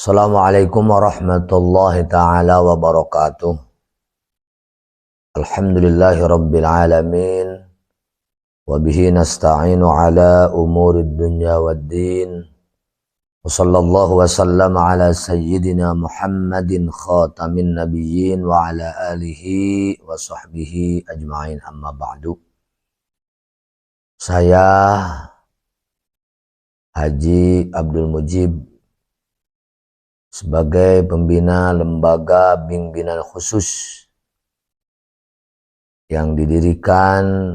Assalamualaikum warahmatullahi ta'ala wabarakatuh. Alhamdulillahi rabbil alamin. Wabihi nasta'inu ala umurid dunya waddin. Wa sallallahu wa sallam ala sayyidina Muhammadin khatamin nabiyyin wa ala alihi wa sahbihi ajma'in, amma ba'du. Saya Haji Abdul Mujib sebagai pembina lembaga bimbingan khusus yang didirikan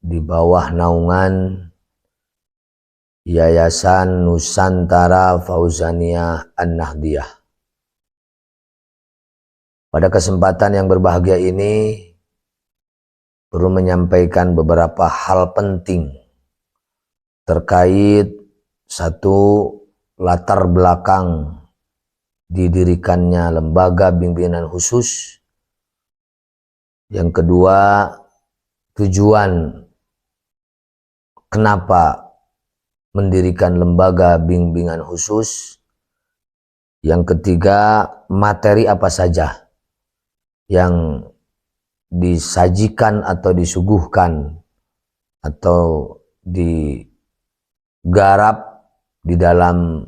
di bawah naungan Yayasan Nusantara Fauzaniyah An-Nahdiyah. Pada kesempatan yang berbahagia ini perlu menyampaikan beberapa hal penting terkait satu, latar belakang didirikannya lembaga bimbingan khusus. Yang kedua, tujuan kenapa mendirikan lembaga bimbingan khusus. Yang ketiga, materi apa saja yang disajikan atau disuguhkan atau digarap di dalam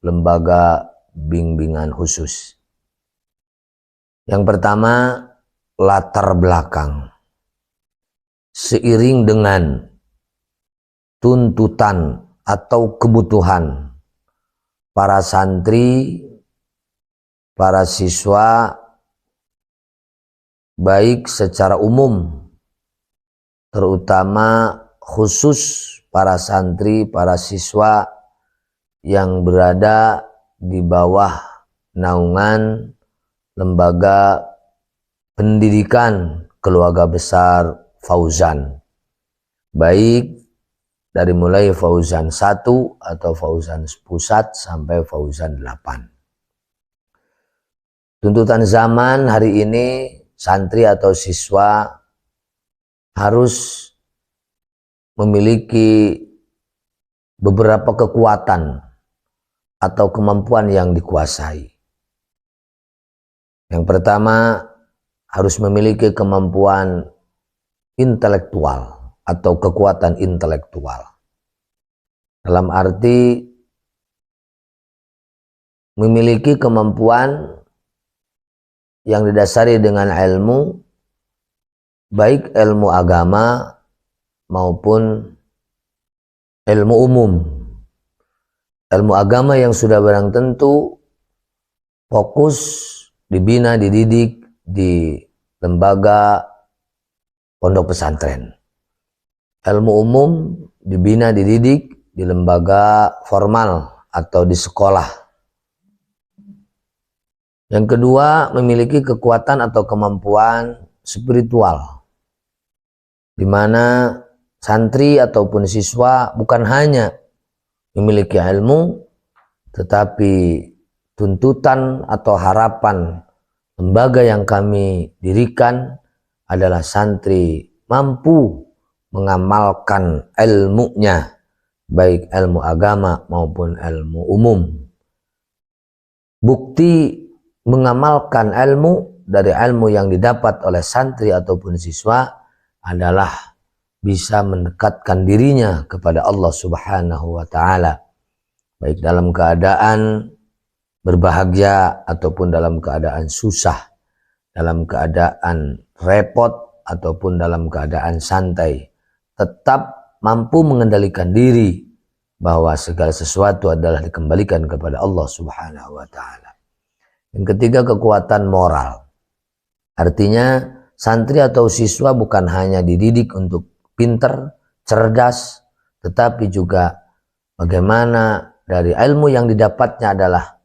lembaga bimbingan khusus. Yang pertama, latar belakang. Seiring dengan tuntutan atau kebutuhan para santri, para siswa, baik secara umum, terutama khusus para santri, para siswa yang berada di bawah naungan lembaga pendidikan keluarga besar Fauzan, baik dari mulai Fauzan 1 atau Fauzan Pusat sampai Fauzan 8. Tuntutan zaman hari ini, santri atau siswa harus memiliki beberapa kekuatan atau kemampuan yang dikuasai. Yang pertama, harus memiliki kemampuan intelektual atau kekuatan intelektual. Dalam arti memiliki kemampuan yang didasari dengan ilmu, baik ilmu agama maupun ilmu umum. Ilmu agama yang sudah barang tentu fokus dibina, dididik di lembaga pondok pesantren. Ilmu umum dibina, dididik di lembaga formal atau di sekolah. Yang kedua, memiliki kekuatan atau kemampuan spiritual, di mana santri ataupun siswa bukan hanya memiliki ilmu, tetapi tuntutan atau harapan lembaga yang kami dirikan adalah santri mampu mengamalkan ilmunya, baik ilmu agama maupun ilmu umum. Bukti mengamalkan ilmu dari ilmu yang didapat oleh santri ataupun siswa adalah bisa mendekatkan dirinya kepada Allah Subhanahu wa ta'ala, baik dalam keadaan berbahagia ataupun dalam keadaan susah, dalam keadaan repot ataupun dalam keadaan santai, tetap mampu mengendalikan diri bahwa segala sesuatu adalah dikembalikan kepada Allah Subhanahu wa ta'ala. Yang ketiga, kekuatan moral. Artinya santri atau siswa bukan hanya dididik untuk pinter, cerdas, tetapi juga bagaimana dari ilmu yang didapatnya adalah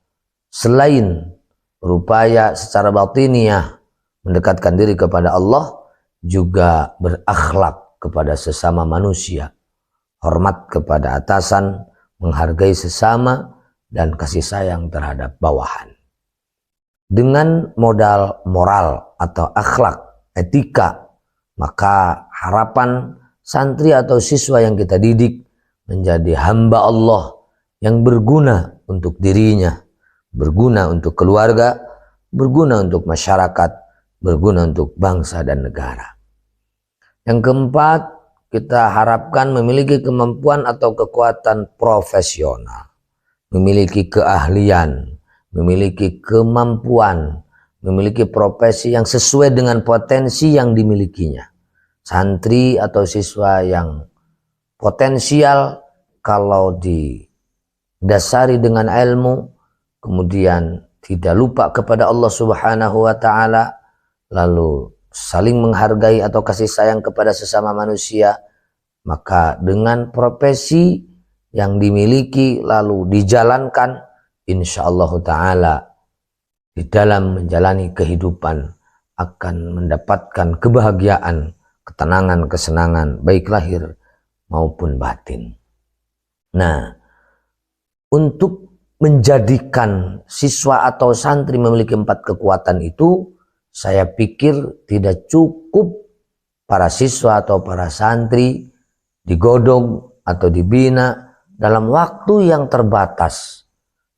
selain berupaya secara batiniah mendekatkan diri kepada Allah, juga berakhlak kepada sesama manusia, hormat kepada atasan, menghargai sesama, dan kasih sayang terhadap bawahan. Dengan modal moral atau akhlak, etika, maka harapan santri atau siswa yang kita didik menjadi hamba Allah yang berguna untuk dirinya, berguna untuk keluarga, berguna untuk masyarakat, berguna untuk bangsa dan negara. Yang keempat, kita harapkan memiliki kemampuan atau kekuatan profesional, memiliki keahlian, memiliki kemampuan, memiliki profesi yang sesuai dengan potensi yang dimilikinya. Santri atau siswa yang potensial kalau didasari dengan ilmu, kemudian tidak lupa kepada Allah Subhanahu wa taala, lalu saling menghargai atau kasih sayang kepada sesama manusia, maka dengan profesi yang dimiliki lalu dijalankan, insyaallah taala di dalam menjalani kehidupan akan mendapatkan kebahagiaan, ketenangan, kesenangan baik lahir maupun batin. Nah, untuk menjadikan siswa atau santri memiliki 4 kekuatan itu, saya pikir tidak cukup para siswa atau para santri digodong atau dibina dalam waktu yang terbatas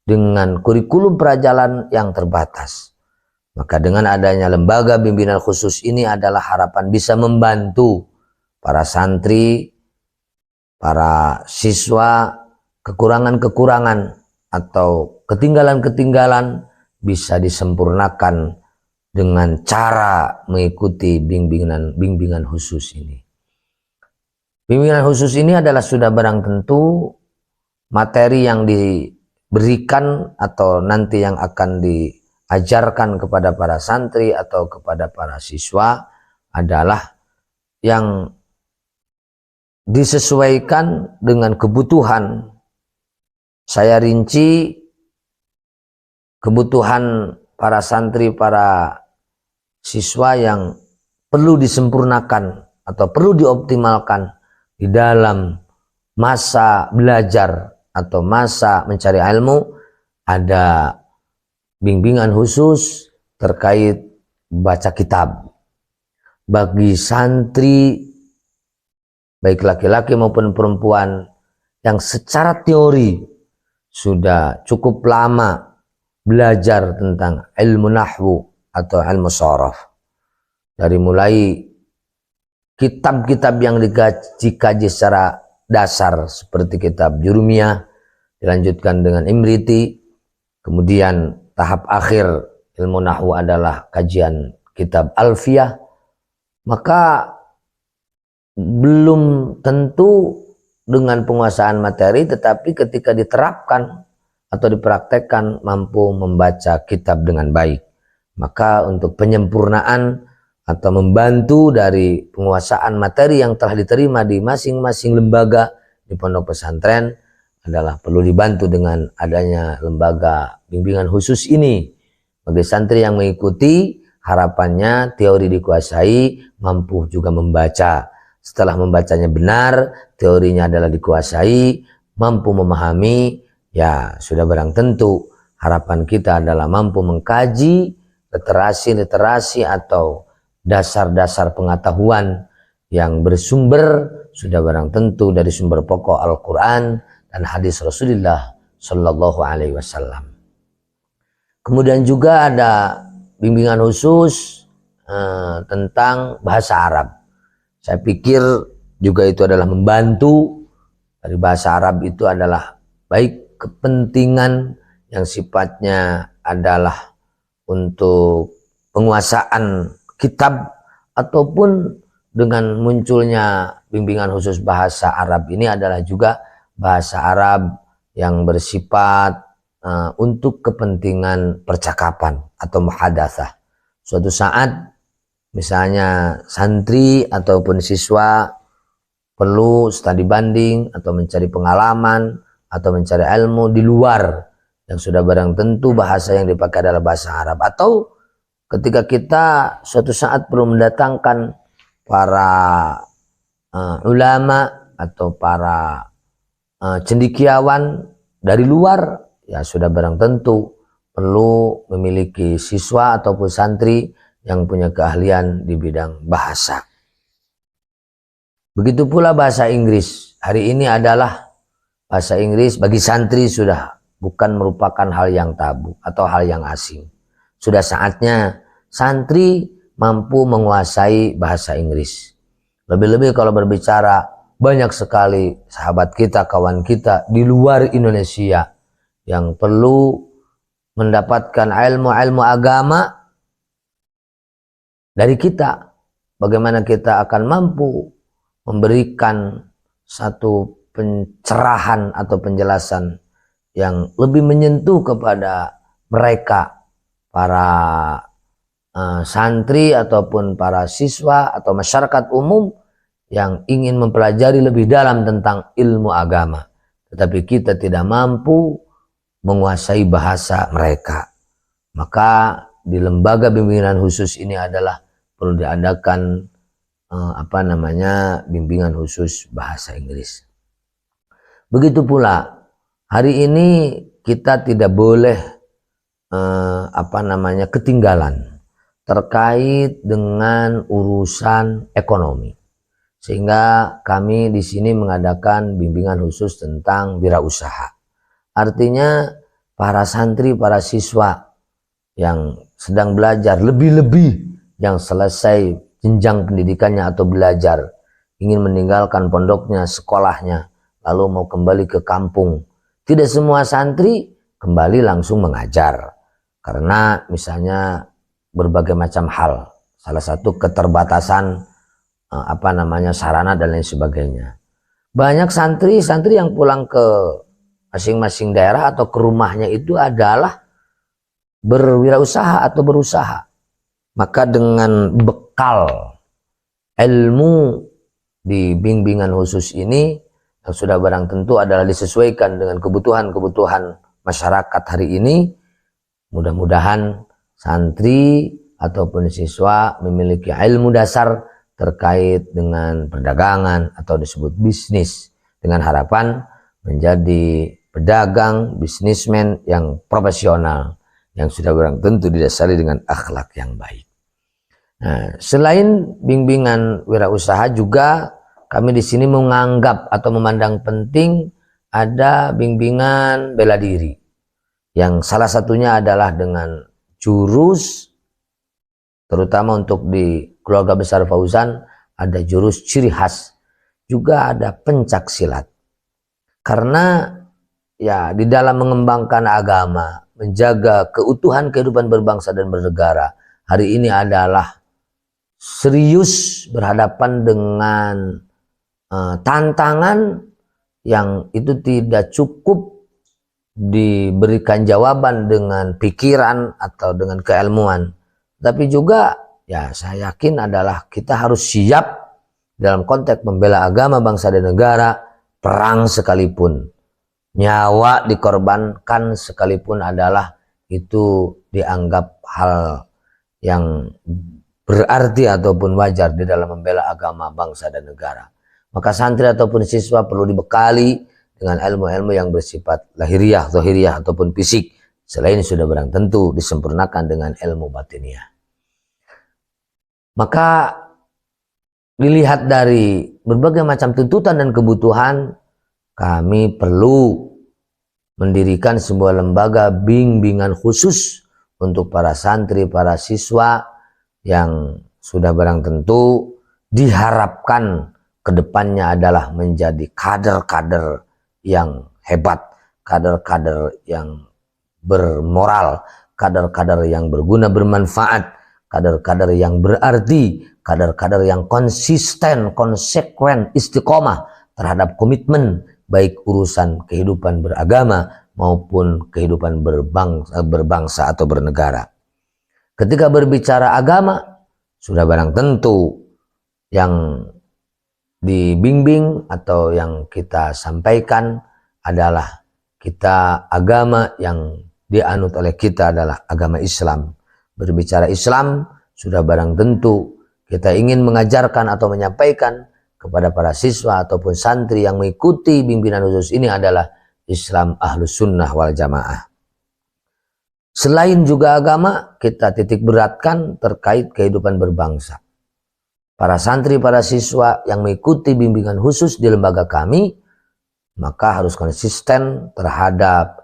dengan kurikulum pelajaran yang terbatas. Maka dengan adanya lembaga bimbingan khusus ini adalah harapan bisa membantu para santri, para siswa, kekurangan-kekurangan atau ketinggalan-ketinggalan bisa disempurnakan dengan cara mengikuti bimbingan khusus ini. Bimbingan khusus ini adalah sudah barang tentu materi yang diberikan atau nanti yang akan diajarkan kepada para santri atau kepada para siswa adalah yang disesuaikan dengan kebutuhan. Saya rinci kebutuhan para santri, para siswa yang perlu disempurnakan atau perlu dioptimalkan di dalam masa belajar atau masa mencari ilmu. Ada bimbingan khusus terkait baca kitab bagi santri baik laki-laki maupun perempuan yang secara teori sudah cukup lama belajar tentang ilmu nahwu atau ilmu sharaf. Dari mulai kitab-kitab yang dikaji secara dasar seperti kitab Jurumiyah, dilanjutkan dengan Imriti, kemudian tahap akhir ilmu nahwu adalah kajian kitab Alfiyah, maka belum tentu dengan penguasaan materi, tetapi ketika diterapkan atau dipraktekkan mampu membaca kitab dengan baik. Maka untuk penyempurnaan atau membantu dari penguasaan materi yang telah diterima di masing-masing lembaga di pondok pesantren adalah perlu dibantu dengan adanya lembaga bimbingan khusus ini. Bagi santri yang mengikuti, harapannya teori dikuasai, mampu juga membaca. Setelah membacanya benar, teorinya adalah dikuasai, mampu memahami, ya sudah barang tentu harapan kita adalah mampu mengkaji literasi atau dasar-dasar pengetahuan yang bersumber sudah barang tentu dari sumber pokok Al-Quran dan hadis Rasulullah Sallallahu Alaihi Wasallam. Kemudian juga ada bimbingan khusus tentang bahasa Arab. Saya pikir juga itu adalah membantu. Dari bahasa Arab itu adalah baik kepentingan yang sifatnya adalah untuk penguasaan kitab ataupun dengan munculnya bimbingan khusus bahasa Arab ini adalah juga bahasa Arab yang bersifat untuk kepentingan percakapan atau muhadatsah. Suatu saat misalnya santri ataupun siswa perlu studi banding atau mencari pengalaman atau mencari ilmu di luar yang sudah barang tentu bahasa yang dipakai adalah bahasa Arab, atau ketika kita suatu saat perlu mendatangkan para ulama atau para cendekiawan dari luar, ya sudah barang tentu perlu memiliki siswa ataupun santri yang punya keahlian di bidang bahasa. Begitu pula bahasa Inggris. Hari ini adalah bahasa Inggris bagi santri sudah bukan merupakan hal yang tabu atau hal yang asing. Sudah saatnya santri mampu menguasai bahasa Inggris. Lebih-lebih kalau berbicara, banyak sekali sahabat kita, kawan kita di luar Indonesia yang perlu mendapatkan ilmu-ilmu agama dari kita. Bagaimana kita akan mampu memberikan satu pencerahan atau penjelasan yang lebih menyentuh kepada mereka, para santri ataupun para siswa atau masyarakat umum yang ingin mempelajari lebih dalam tentang ilmu agama, tetapi kita tidak mampu menguasai bahasa mereka. Maka di lembaga bimbingan khusus ini adalah perlu diadakan bimbingan khusus bahasa Inggris. Begitu pula hari ini kita tidak boleh ketinggalan terkait dengan urusan ekonomi. Sehingga kami di sini mengadakan bimbingan khusus tentang wirausaha. Artinya para santri, para siswa yang sedang belajar, lebih-lebih yang selesai jenjang pendidikannya atau belajar, ingin meninggalkan pondoknya, sekolahnya, lalu mau kembali ke kampung. Tidak semua santri kembali langsung mengajar. Karena misalnya berbagai macam hal, salah satu keterbatasan sarana dan lain sebagainya. Banyak santri yang pulang ke masing-masing daerah atau ke rumahnya itu adalah berwirausaha atau berusaha. Maka dengan bekal ilmu di bimbingan khusus ini yang sudah barang tentu adalah disesuaikan dengan kebutuhan-kebutuhan masyarakat hari ini, mudah-mudahan santri ataupun siswa memiliki ilmu dasar terkait dengan perdagangan atau disebut bisnis, dengan harapan menjadi pedagang, bisnismen yang profesional, yang sudah barang tentu didasari dengan akhlak yang baik. Nah, selain bimbingan wirausaha juga kami di sini menganggap atau memandang penting ada bimbingan bela diri, yang salah satunya adalah dengan jurus, terutama untuk di keluarga besar Fauzan ada jurus ciri khas, juga ada pencak silat. Karena ya di dalam mengembangkan agama, menjaga keutuhan kehidupan berbangsa dan bernegara, hari ini adalah serius berhadapan dengan tantangan yang itu tidak cukup diberikan jawaban dengan pikiran atau dengan keilmuan, tapi juga ya saya yakin adalah kita harus siap dalam konteks membela agama, bangsa dan negara. Perang sekalipun, nyawa dikorbankan sekalipun adalah itu dianggap hal yang berarti ataupun wajar di dalam membela agama, bangsa dan negara. Maka santri ataupun siswa perlu dibekali dengan ilmu-ilmu yang bersifat lahiriah, zahiriah ataupun fisik, selain sudah barang tentu disempurnakan dengan ilmu batiniah. Maka dilihat dari berbagai macam tuntutan dan kebutuhan, kami perlu mendirikan sebuah lembaga bimbingan khusus untuk para santri, para siswa yang sudah barang tentu diharapkan kedepannya adalah menjadi kader-kader yang hebat, kader-kader yang bermoral, kader-kader yang berguna, bermanfaat, kader-kader yang berarti, kader-kader yang konsisten, konsekuen, istiqomah terhadap komitmen baik urusan kehidupan beragama maupun kehidupan berbangsa atau bernegara. Ketika berbicara agama, sudah barang tentu yang dibimbing atau yang kita sampaikan adalah kita agama yang dianut oleh kita adalah agama Islam. Berbicara Islam, sudah barang tentu kita ingin mengajarkan atau menyampaikan kepada para siswa ataupun santri yang mengikuti bimbingan khusus ini adalah Islam Ahlus Sunnah wal Jamaah. Selain juga agama, kita titik beratkan terkait kehidupan berbangsa. Para santri, para siswa yang mengikuti bimbingan khusus di lembaga kami, maka harus konsisten terhadap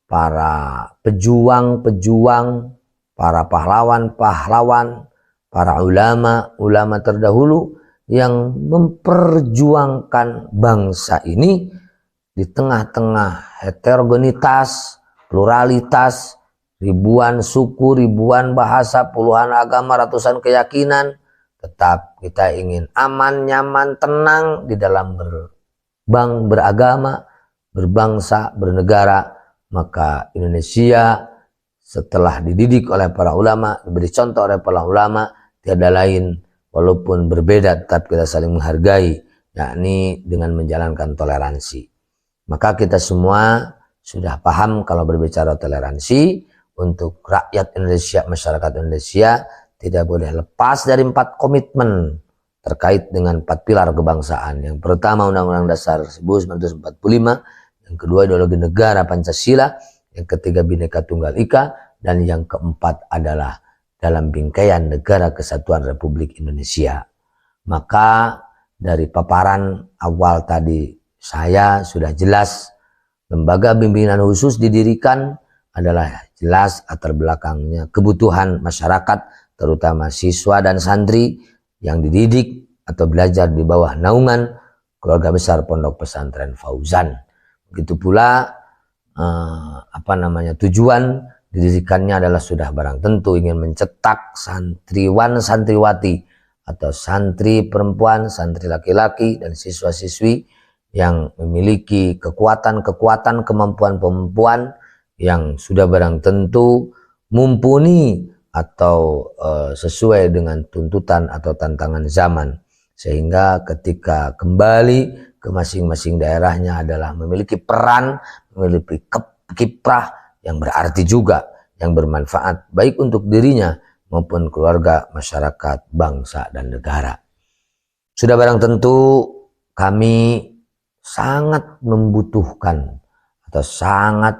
para pejuang-pejuang, para pahlawan-pahlawan, para ulama-ulama terdahulu yang memperjuangkan bangsa ini di tengah-tengah heterogenitas, pluralitas, ribuan suku, ribuan bahasa, puluhan agama, ratusan keyakinan. Tetap kita ingin aman, nyaman, tenang di dalam beragama, berbangsa, bernegara. Maka Indonesia setelah dididik oleh para ulama, diberi contoh oleh para ulama, tiada lain walaupun berbeda tetap kita saling menghargai, yakni dengan menjalankan toleransi. Maka kita semua sudah paham kalau berbicara toleransi untuk rakyat Indonesia, masyarakat Indonesia tidak boleh lepas dari 4 komitmen terkait dengan 4 pilar kebangsaan. Yang pertama Undang-Undang Dasar 1945, yang kedua ideologi negara Pancasila, yang ketiga Bhinneka Tunggal Ika, dan yang keempat adalah dalam bingkaian Negara Kesatuan Republik Indonesia. Maka dari paparan awal tadi saya sudah jelas lembaga bimbingan khusus didirikan adalah jelas latar belakangnya kebutuhan masyarakat, terutama siswa dan santri yang dididik atau belajar di bawah naungan keluarga besar Pondok Pesantren Fauzan. Begitu pula tujuan didirikannya adalah sudah barang tentu ingin mencetak santriwan santriwati atau santri perempuan, santri laki-laki, dan siswa-siswi yang memiliki kekuatan-kekuatan, kemampuan-kemampuan yang sudah barang tentu mumpuni atau sesuai dengan tuntutan atau tantangan zaman, sehingga ketika kembali ke masing-masing daerahnya adalah memiliki peran, memiliki kiprah yang berarti juga, yang bermanfaat baik untuk dirinya maupun keluarga, masyarakat, bangsa, dan negara. Sudah barang tentu kami sangat membutuhkan atau sangat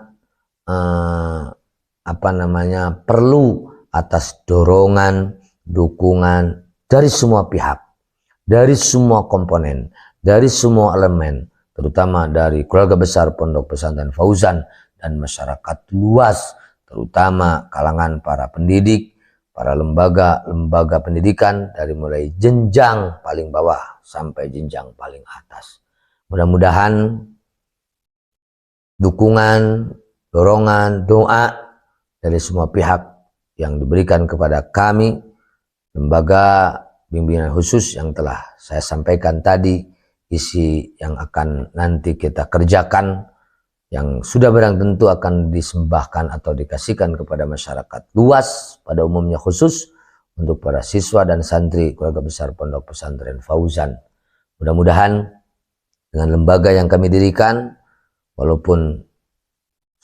perlu atas dorongan, dukungan dari semua pihak, dari semua komponen, dari semua elemen, terutama dari keluarga besar Pondok Pesantren Fauzan dan masyarakat luas, terutama kalangan para pendidik, para lembaga pendidikan dari mulai jenjang paling bawah sampai jenjang paling atas. Mudah-mudahan dukungan, dorongan, doa dari semua pihak yang diberikan kepada kami, lembaga bimbingan khusus yang telah saya sampaikan tadi, isi yang akan nanti kita kerjakan, yang sudah barang tentu akan disembahkan atau dikasihkan kepada masyarakat luas, pada umumnya khusus untuk para siswa dan santri keluarga besar Pondok Pesantren Fauzan. Mudah-mudahan dengan lembaga yang kami dirikan, walaupun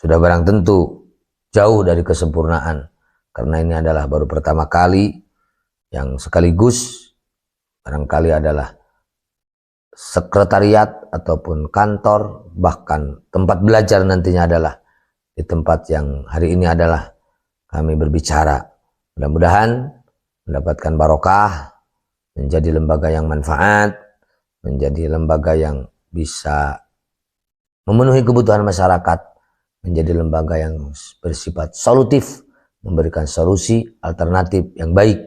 sudah barang tentu jauh dari kesempurnaan, karena ini adalah baru pertama kali, yang sekaligus barangkali adalah sekretariat ataupun kantor, bahkan tempat belajar nantinya adalah di tempat yang hari ini adalah kami berbicara. Mudah-mudahan mendapatkan barokah, menjadi lembaga yang manfaat, menjadi lembaga yang bisa memenuhi kebutuhan masyarakat, menjadi lembaga yang bersifat solutif, memberikan solusi alternatif yang baik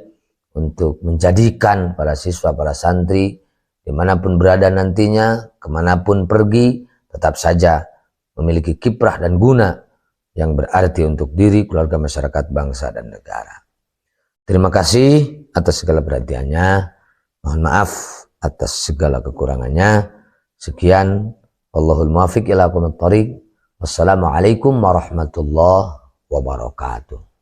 untuk menjadikan para siswa, para santri dimanapun berada nantinya, kemanapun pergi, tetap saja memiliki kiprah dan guna yang berarti untuk diri, keluarga, masyarakat, bangsa, dan negara. Terima kasih atas segala perhatiannya. Mohon maaf atas segala kekurangannya. Sekian. Wallahul muwaffiq ila aqwamit thoriq. Wassalamualaikum warahmatullahi wabarakatuh.